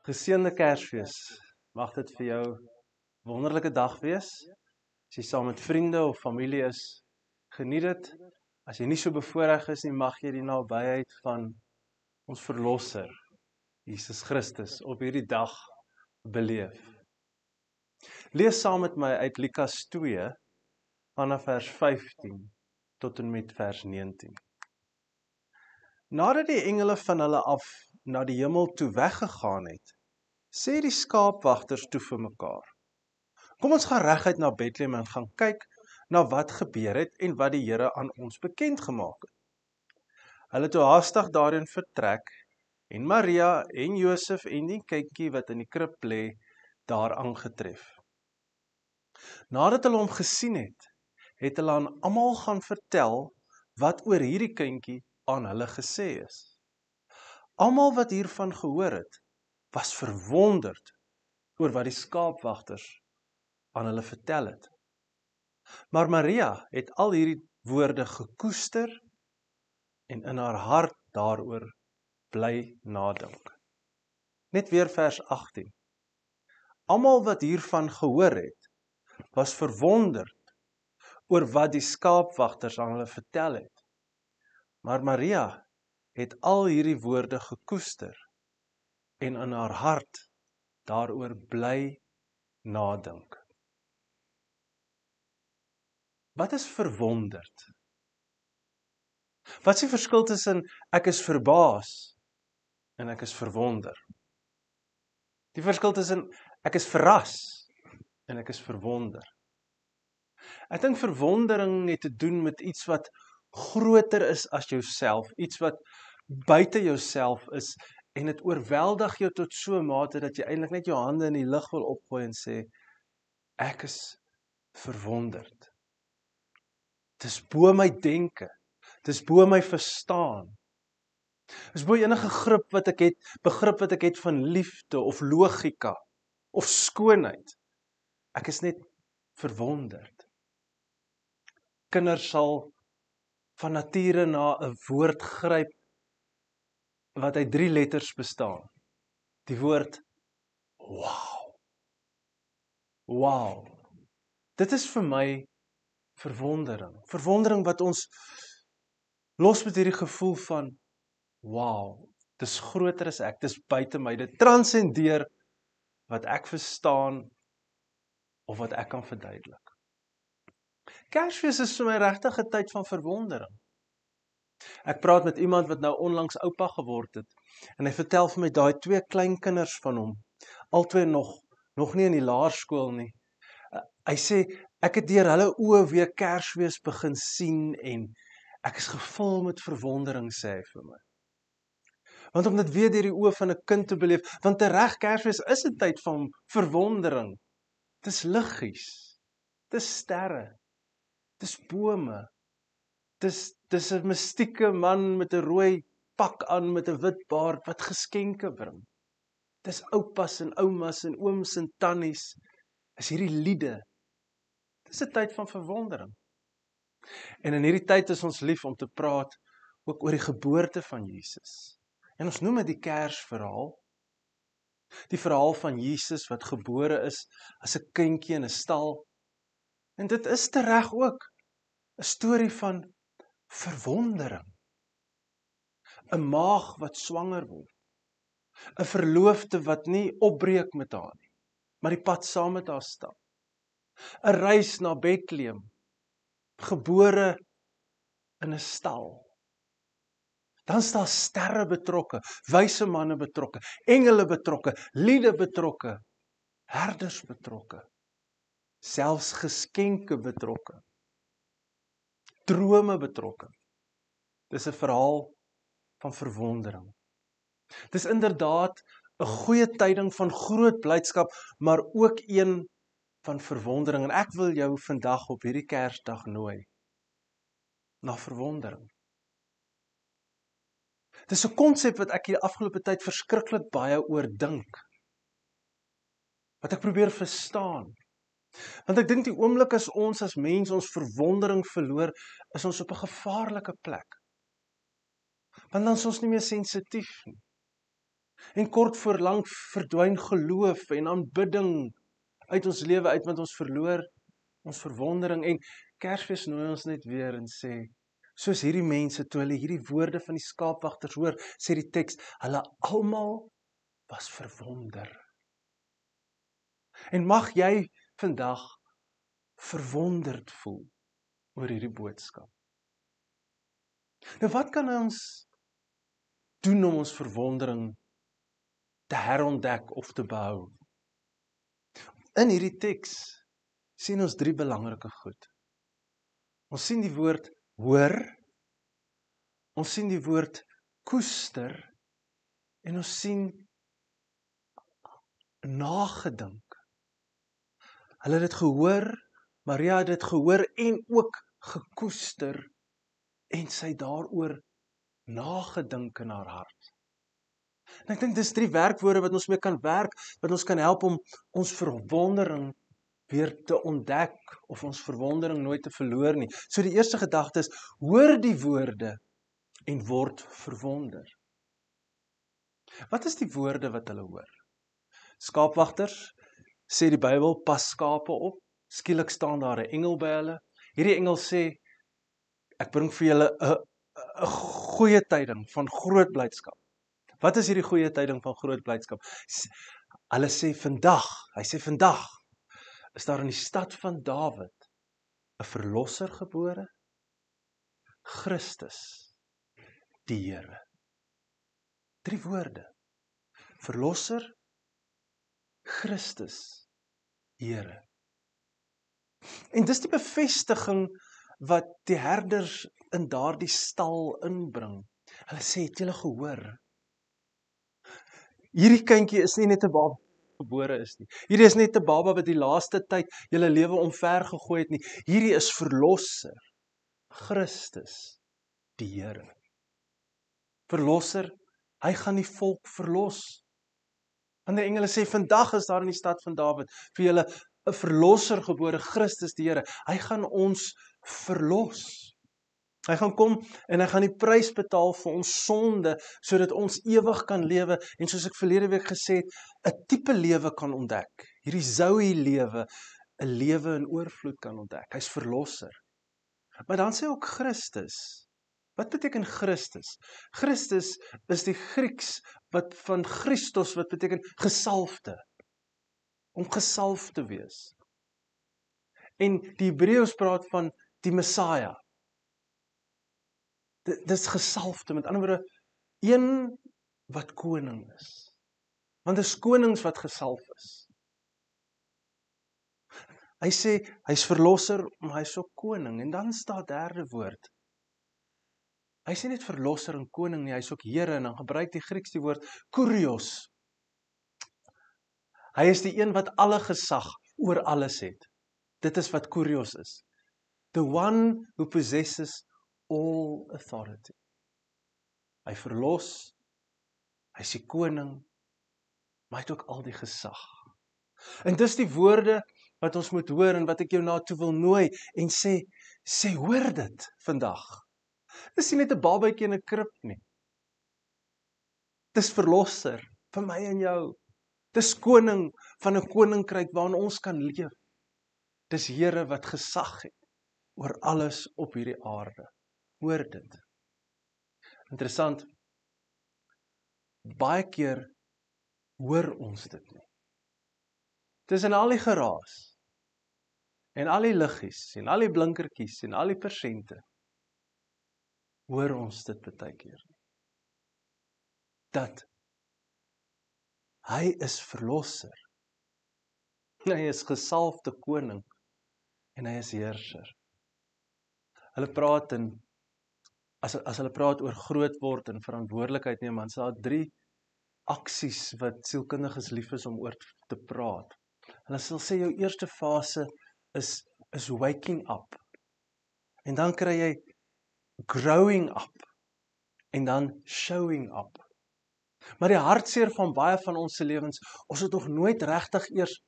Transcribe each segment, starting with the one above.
Geseënde Kersfees. Mag dit vir jou 'n wonderlike dag wees. As jy saam met vriende of familie is, geniet dit. As jy nie so bevoorreg is nie, mag jy die nabyheid van ons verlosser, Jesus Christus, op hierdie dag beleef. Lees saam met my uit Lukas 2 vanaf vers 15 tot en met vers 19. Nadat die engele van hulle af na die hemel toe weggegaan het, sê die skaapwagters toe vir mekaar: Kom ons gaan reguit na Bethlehem en gaan kyk na wat gebeur het en wat die Here aan ons bekend gemaak het. Hulle het toe haastig daarheen vertrek en Maria en Josef en die kindjie wat in die krib lê, daar aangetref. Nadat hulle hom gesien het, het hulle aan almal gaan vertel wat oor hierdie kindjie aan hulle gesê is. Almal wat hiervan gehoor het, was verwonderd oor wat die skaapwagters aan hulle vertel het. Maar Maria het al hierdie woorde gekoester en in haar hart daaroor bly nadink. Net weer vers 18. Almal wat hiervan gehoor het, was verwonderd oor wat die skaapwagters aan hulle vertel het. Maar Maria het al hierdie woorde gekoester en in haar hart daaroor bly nadink. Wat is verwonderd? Wat is die verskil tussen ek is verbaas en ek is verwonder? Die verskil tussen ek is verras en ek is verwonder. Ek dink verwondering het te doen met iets wat groter is as jouself, iets wat buite jouself is en dit oorweldig jou tot so 'n mate dat jy eintlik net jou hande in die lug wil opgooi en sê, ek is verwonderd. Dis bo my denke, dis bo my verstaan. Dis bo enige begrip wat ek het van liefde of logika of skoonheid. Ek is net verwonderd. Kinders sal van nature na 'n woord gryp wat uit 3 letters bestaan. Die woord wow. Wow. Dit is vir my verwondering. Verwondering wat ons los met hierdie gevoel van wow, dis groter as ek, dis buite my, dit transcendeer wat ek verstaan of wat ek kan verduidelik. Kersfees is vir my regtig 'n tyd van verwondering. Ek praat met iemand wat nou onlangs oupa geword het en hy vertel vir my daai 2 kleinkinders van hom, albei nog nie in die laerskool nie. Hy sê ek het deur hulle oë weer Kersfees begin sien en ek is gevul met verwondering, sê hy vir my. Want om dit weer deur die oë van 'n kind te beleef, want tereg Kersfees is 'n tyd van verwondering. Dis liggies, dis sterre, dis bome, dis 'n mystieke man met 'n rooi pak aan met 'n wit baard wat geskenke bring. Dis oupas en oumas en ooms en tannies. Is hierdie liede. Dis 'n tyd van verwondering. En in hierdie tyd is ons lief om te praat ook oor die geboorte van Jesus. En ons noem dit die Kersverhaal. Die verhaal van Jesus wat gebore is as 'n kindjie in 'n stal. En dit is tereg ook 'n storie van verwondering. 'n Maag wat swanger word. 'n Verloofde wat nie opbreek met haar nie, maar die pad saam met haar stap. 'n Reis na Bethlehem, gebore in 'n stal. Dan is daar sterre betrokke, wyse manne betrokke, engele betrokke, liede betrokke, herders betrokke, selfs geskenke betrokke, drome betrokke. Dis 'n verhaal van verwondering. Dis inderdaad 'n goeie tyding van groot blydskap, maar ook een van verwondering. En ek wil jou vandag op hierdie Kersdag nooi na verwondering. Dis 'n konsep wat ek die afgelope tyd verskriklik baie oor dink. Wat ek probeer verstaan. Want ek dink die oomblik as ons as mens ons verwondering verloor, is ons op 'n gevaarlike plek. Want dan is ons nie meer sensitief nie. En kort voor lank verdwyn geloof en aanbidding uit ons lewe uit, want ons verloor ons verwondering. En Kersfees nooi ons net weer en sê, soos hierdie mense, toe hulle hierdie woorde van die skaapwagters hoor, sê die teks, hulle almal was verwonder. En mag jy vandag verwonderd voel oor hierdie boodskap. Nou wat kan ons doen om ons verwondering te herontdek of te behou? In hierdie teks sien ons 3 belangrike goed. Ons sien die woord hoor, ons sien die woord koester en ons sien nagedink. Hulle het dit gehoor, Maria het dit gehoor en ook gekoester en sy daaroor nagedink in haar hart. En ek dink dis 3 werkwoorde wat ons mee kan werk, wat ons kan help om ons verwondering weer te ontdek of ons verwondering nooit te verloor nie. So die eerste gedagte is, hoor die woorde en word verwonder. Wat is die woorde wat hulle hoor? Skaapwagters, sê die Bybel, pas skape op. Skielik staan daar 'n engel by hulle. Hierdie engel sê, ek bring vir julle 'n goeie tyding van groot blydskap. Wat is hierdie goeie tyding van groot blydskap? Hulle sê vandag is daar in die stad van Dawid 'n verlosser gebore, Christus, die Here. 3 woorde. Verlosser, Christus, Here. En dis die bevestiging wat die herders in daardie stal inbring. Hulle sê, het julle gehoor? Hierdie kindjie is nie net 'n baba gebore is nie. Hierdie is net 'n baba wat die laaste tyd julle lewe omver gegooi het nie. Hierdie is verlosser, Christus, die Here. Verlosser, hy gaan die volk verlos. En die engele sê, vandag is daar in die stad van Dawid vir julle 'n verlosser gebore, Christus die Here. Hy gaan ons verlos. Hy gaan kom en hy gaan die prys betaal vir ons sonde, sodat ons ewig kan lewe, en soos ek verlede week gesê het, 'n tipe lewe kan ontdek. Hierdie Zoe lewe, 'n lewe in oorvloed kan ontdek. Hy's verlosser. Maar dan sê ook Christus. Wat beteken Christus? Christus is die Grieks wat van Christos wat beteken gesalfde. Om gesalf te wees. En die Hebreëus praat van die Messiah. Dis gesalfde, met ander woorde, een wat koning is. Want dis konings wat gesalf is. Hy sê, hy's verlosser, maar hy's ook koning. En dan staan derde woord. Hy sê net verlosser en koning nie, hy's ook Here, en dan gebruik die Grieks die woord kurios. Hy is die een wat alle gesag oor alles het. Dit is wat kurios is. The one who possesses all authority. Hy verlos, hy is die koning, maar hy het ook al die gesag. En dis die woorde wat ons moet hoor en wat ek jou na toe wil nooi en sê hoor dit vandag. Dis nie net 'n babatjie in 'n krib nie. Dis verlosser vir my en jou. Dis koning van 'n koninkryk waarin ons kan leef. Dis Here wat gesag het oor alles op hierdie aarde. Hoor dit. Interessant. Baie keer hoor ons dit nie. Tussen al die geraas en al die liggies en al die blinkertjies en al die persente hoor ons dit baie keer nie. Dat hy is verlosser. Hy is gesalfde koning en hy is heerser. Hulle praat as hulle praat oor groot word en verantwoordelikheid neem, dan is daar 3 aksies wat sielkundiges lief is om oor te praat. Hulle sal sê jou eerste fase is waking up. En dan kry jy growing up en dan showing up. Maar die hartseer van baie van ons se lewens, ons het nog nooit regtig eers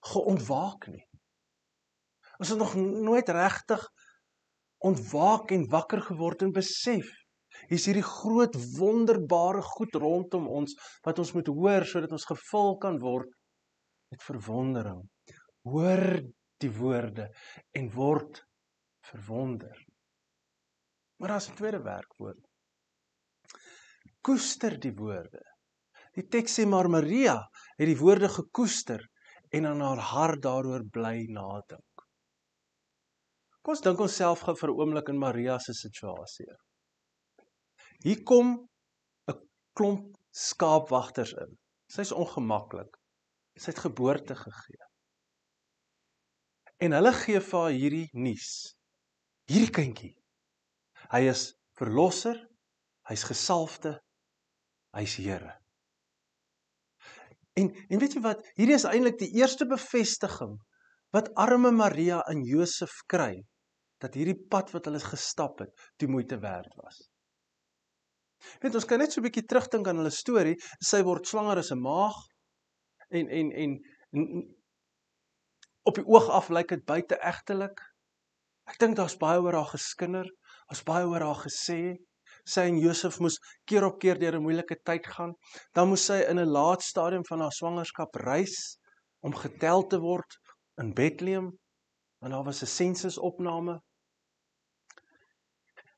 geontwaak nie. Ons het nog nooit regtig ontwaak en wakker geword en besef, Hier's hierdie groot wonderbare goed rondom ons wat ons moet hoor sodat ons gevul kan word met verwondering. Hoor die woorde en word verwonder. Maar daar's 'n tweede werkwoord. Koester die woorde. Die teks sê maar Maria het die woorde gekoester en in haar hart daaroor bly nadink. Kom ons dink onsself gou vir 'n oomblik in Maria se situasie. Hier kom 'n klomp skaapwagters in. Sy's ongemaklik. Sy het geboorte gegee. En hulle gee vir haar hierdie nuus. Hierdie kindjie. Hy is verlosser, hy's gesalfde, hy's Here. En weet jy wat, hierdie is eintlik die eerste bevestiging wat arme Maria en Josef kry, dat hierdie pad wat hulle gestap het, die moeite werd was. Weet, ons kan net so 'n bietjie terugdink aan hulle storie. Sy word swanger as 'n maag en op die oog af lyk dit buiteegtelik. Ek dink daar's baie oor haar geskinder, daar's baie oor haar gesê. Sy en Josef moes keer op keer deur 'n moeilike tyd gaan. Dan moes sy in 'n laat stadium van haar swangerskap reis om getel te word in Bethlehem, want daar was 'n sensusopname.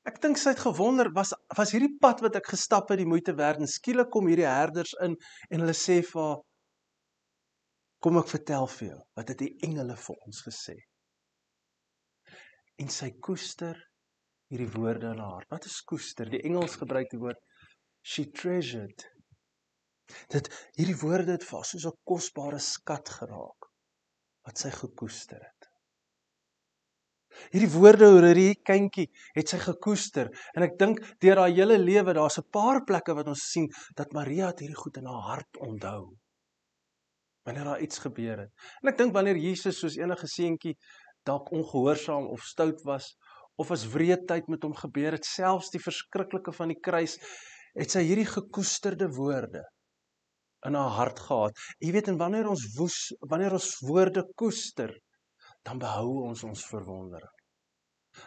Ek dink sy het gewonder, was hierdie pad wat ek gestap het die moeite werd, en skielik kom hierdie herders in en hulle sê vir haar, kom ek vertel vir jou, wat het die engele vir ons gesê. En sy koester hierdie woorde in haar hart. Wat is koester? Die Engels gebruik die woord, she treasured. Hierdie woorde het vir haar soos 'n kosbare skat geraak, wat sy gekoester het. Hierdie woorde oor hierdie kindjie het sy gekoester, en ek dink deur haar hele lewe, daar's 'n paar plekke wat ons sien, dat Maria het hierdie goed in haar hart onthou, wanneer daar iets gebeur het. En ek dink wanneer Jesus soos enige seentjie dalk ongehoorsaam of stout was, of as wreedheid met hom gebeur het, selfs die verskriklike van die kruis, het sy hierdie gekoesterde woorde in haar hart gehad. Jy weet, en wanneer ons woorde koester, dan behou ons verwondering.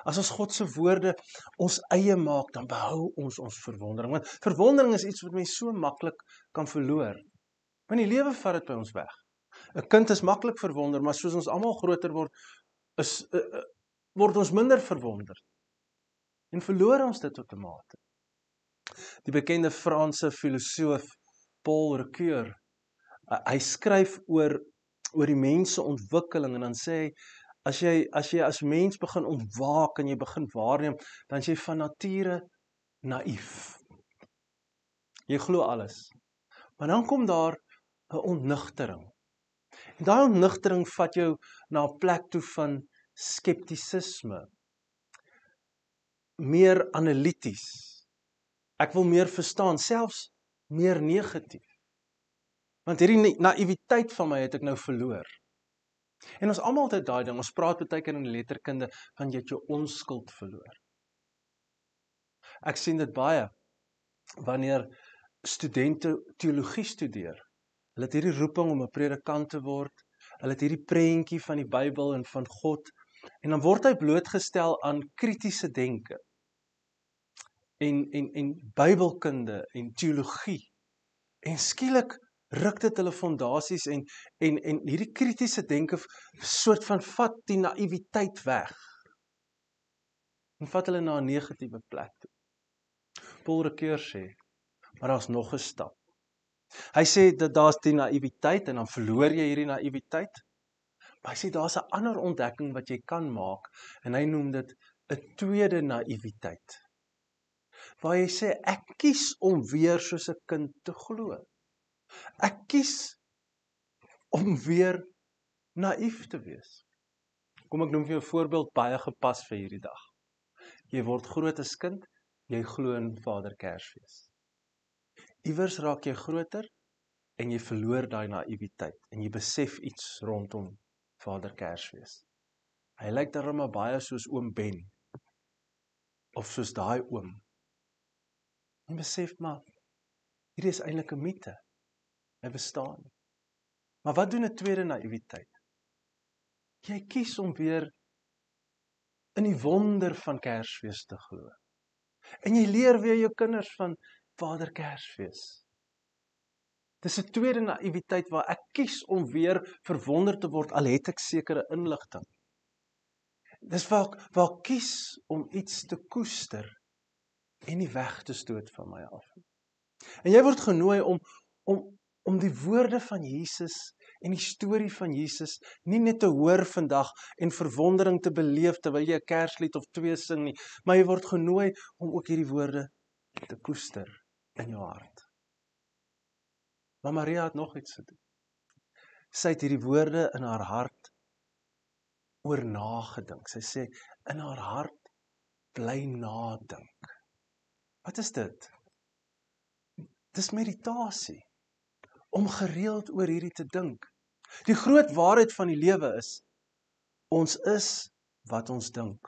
As ons God se woorde ons eie maak, dan behou ons verwondering. Want verwondering is iets wat mens so maklik kan verloor. Want die lewe vat dit by ons weg. 'n Kind is maklik verwonder, maar soos ons almal groter word, word ons minder verwonder. En verloor ons dit tot 'n mate. Die bekende Franse filosoof Paul Ricoeur, hy skryf oor die mens se ontwikkeling, en dan sê hy, as jy as mens begin ontwaak en jy begin waarneem, dan is jy van nature naïef. Jy glo alles. Maar dan kom daar 'n ontnigtering. En daai ontnigtering vat jou na 'n plek toe van skeptisisme, meer analities. Ek wil meer verstaan, selfs meer negatief. Want hierdie naïwiteit van my het ek nou verloor. En ons almal het daai ding, ons praat baie keer in die letterkunde van jy het jou onskuld verloor. Ek sien dit baie wanneer studente teologie studeer. Hulle het hierdie roeping om 'n predikant te word. Hulle het hierdie prentjie van die Bybel en van God, en dan word hy blootgestel aan kritiese denke en Bybelkunde en teologie. En skielik ruk dit hulle fondasies en hierdie kritiese denke soort van vat die naïwiteit weg en vat hulle na 'n negatiewe plek toe. Paul Ricoeur sê, maar daar's nog 'n stap. Hy sê dat daar's die naïwiteit en dan verloor jy hierdie naïwiteit. Maar hy sê daar's 'n ander ontdekking wat jy kan maak, en hy noem dit 'n tweede naïwiteit. Waar jy sê, ek kies om weer soos 'n kind te glo. Ek kies om weer naïef te wees. Kom ek noem vir jou 'n voorbeeld, baie gepas vir hierdie dag. Jy word groot as kind, jy glo in Vader Kersfees. Iewers raak jy groter en jy verloor daai naïwiteit en jy besef iets rondom Vader Kersfees. Hy lyk darem baie soos oom Ben, of soos daai oom. En besef maar, hierdie is eintlik 'n mite. Hy bestaan nie. Maar wat doen 'n tweede naïwiteit? Jy kies om weer in die wonder van Kersfees te glo. En jy leer weer jou kinders van Vader Kersfees. Dis 'n tweede naïwiteit waar ek kies om weer verwonder te word, al het ek sekere inligting. Dis waar ek kies om iets te koester en nie weg te stoot van my af. En jy word genooi om die woorde van Jesus en die storie van Jesus nie net te hoor vandag en verwondering te beleef terwyl jy 'n Kerslied of 2 sing nie, maar jy word genooi om ook hierdie woorde te koester in jou hart. Maar Maria het nog iets gedoen. Sy het hierdie woorde in haar hart oor nagedink. Sy sê, in haar hart bly nadink. Wat is dit? Dis meditasie, om gereeld oor hierdie te dink. Die groot waarheid van die lewe is, ons is wat ons dink.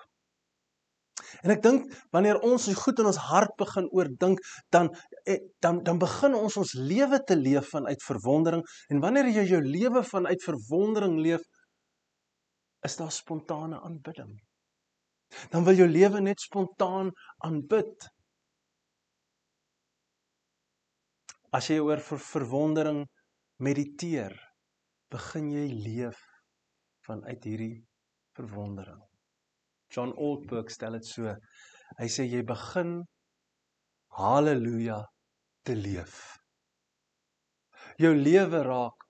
En ek dink, wanneer ons goed in ons hart begin oordink, dan begin ons lewe te leef vanuit verwondering, en wanneer jy jou lewe vanuit verwondering leef, is daar spontane aanbidding. Dan wil jou lewe net spontaan aanbid. As jy oor verwondering mediteer, begin jy leef vanuit hierdie verwondering. John Ortberg stel dit so, hy sê jy begin halleluja te leef. Jou lewe raak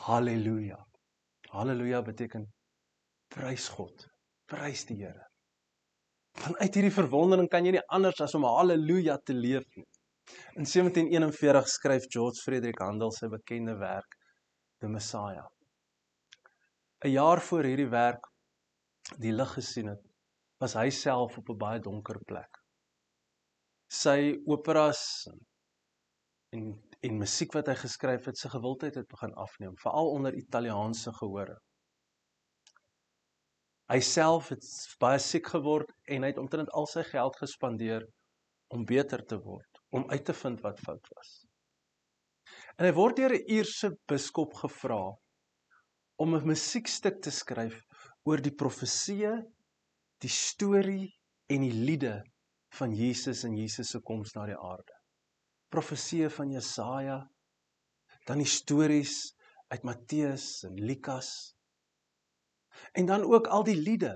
halleluja. Halleluja beteken prys God, prys die Here. Vanuit hierdie verwondering kan jy nie anders as om halleluja te leef nie. In 1741 skryf George Frederick Handel sy bekende werk, The Messiah. 'n jaar voor hierdie werk die lig gesien het, was hy self op 'n baie donker plek. Sy operas en musiek wat hy geskryf het, sy gewildheid het begin afneem, veral onder Italiaanse gehore. Hy self het baie siek geword en hy het omtrent al sy geld gespandeer om beter te word, om uit te vind wat fout was. En hy word deur 'n Ierse biskop gevra om 'n musiekstuk te skryf oor die profeseë, die storie en die liede van Jesus en Jesus se koms na die aarde. Profeseë van Jesaja, dan die stories uit Matteus en Lukas, en dan ook al die liede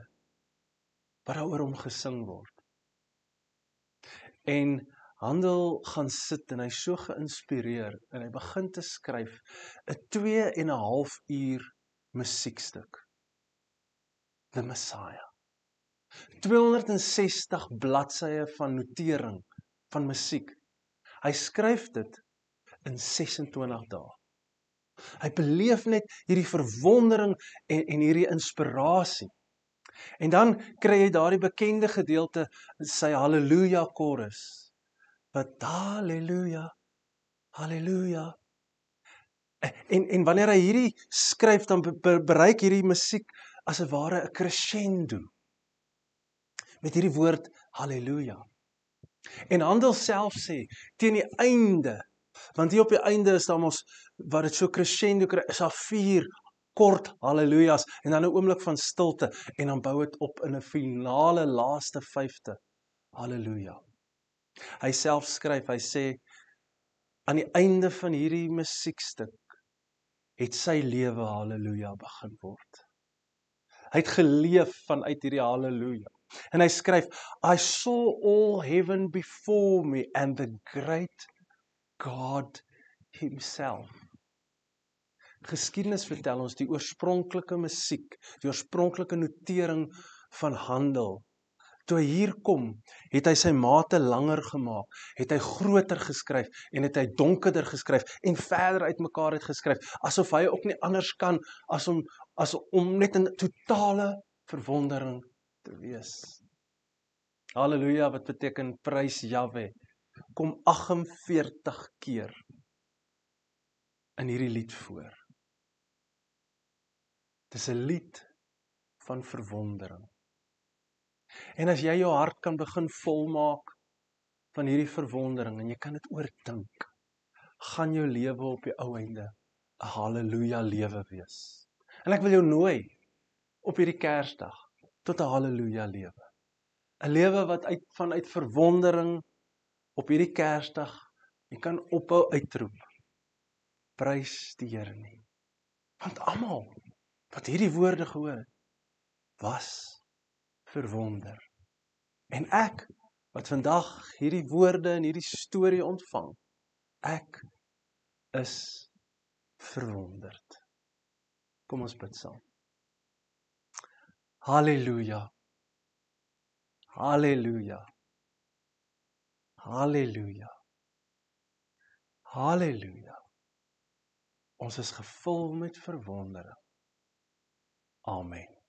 wat daar oor hom gesing word. En Handel gaan sit en hy is so geïnspireer en hy begin te skryf 'n 2,5 uur musiekstuk. The Messiah. 260 bladsye van notering van musiek. Hy skryf dit in 26 dae. Hy beleef net hierdie verwondering en hierdie inspirasie. En dan kry jy daardie bekende gedeelte, sy Halleluja chorus. Wat Halleluja, Halleluja. En wanneer hy hierdie skryf, dan bereik hierdie musiek as 'n ware 'n crescendo. Met hierdie woord Halleluja. En Handel self sê, teen die einde, want hier op die einde is daar mos, wat dit so crescendo kry, is daar 4 kort hallelujas, en dan 'n oomblik van stilte, en dan bou dit op in 'n finale laaste 5de halleluja. Hy self skryf, hy sê, aan die einde van hierdie musiekstuk, het sy lewe halleluja begin word. Hy het geleef vanuit hierdie halleluja. En hy skryf, I saw all heaven before me and the great God himself. Geskiedenis vertel ons die oorspronklike musiek, die oorspronklike notering van Handel. Toe hy hier kom, het hy sy mate langer gemaak, het hy groter geskryf en het hy donkerder geskryf en verder uitmekaar het geskryf, asof hy ook nie anders kan as om net in totale verwondering te wees. Halleluja, wat beteken prys Jahwe, kom 48 keer in hierdie lied voor. Dis 'n lied van verwondering. En as jy jou hart kan begin volmaak van hierdie verwondering en jy kan dit oordink, gaan jou lewe op die ou einde 'n halleluja lewe wees. En ek wil jou nooi op hierdie Kersdag tot 'n halleluja lewe. 'n lewe wat vanuit verwondering op hierdie Kersdag, jy kan ophou uitroep, prys die Here nie. Want almal wat hierdie woorde gehoor het, was verwonder. En ek, wat vandag hierdie woorde en hierdie storie ontvang, ek is verwonderd. Kom ons bid saam. Halleluja. Halleluja. Halleluja. Halleluja. Ons is gevul met verwondering. Amen.